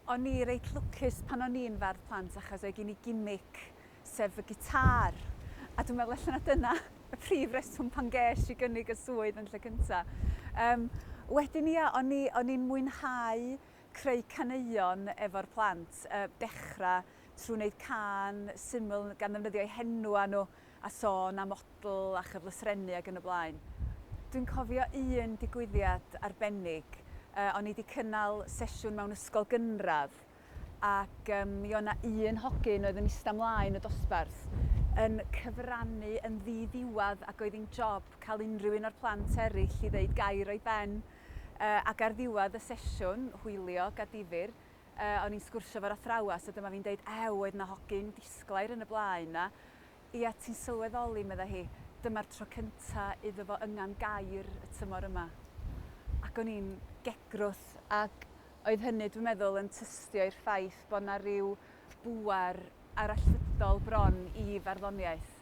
o'n i reit lwcus pan o'n i'n ferch plant achos oedd gen i gimmick sef y gitar. A dwi'n meddwl allan dyna y prif reswm pan ges i gynnig y swydd yn lle cyntaf. Wedyn o'n i'n mwynhau creu caneuon efo'r plant, dechrau trwy wneud can syml gan ddefnyddio'u henwa nhw a sôn am odl a chyflysrennu ac yn y blaen. Dwi'n cofio un digwyddiad arbennig. O'n i wedi cynnal sesiwn mewn ysgol gynradd ac mi o'na un hogyn oedd yn eistedd ymlaen y dosbarth yn cyfrannu yn ddiddiwedd ac oedd hi'n job cael unrhyw un o'r plant eraill i ddeud gair o'i ben. Ac ar ddiwedd y sesiwn, hwyliog a difyr, o'n i'n sgwrsio fo'r athrawes a dyma fi'n deud, oedd na hogyn disglair yn y blaen na. Ia, ti'n sylweddoli, medda hi, dyma'r tro cynta iddo fo yngan gair y tymor yma. Ac o'n i'n gegrwth ac oedd hynny, dwi'n meddwl, yn tystio i'r ffaith bod 'na ryw bŵer arallfydol bron i farddoniaeth.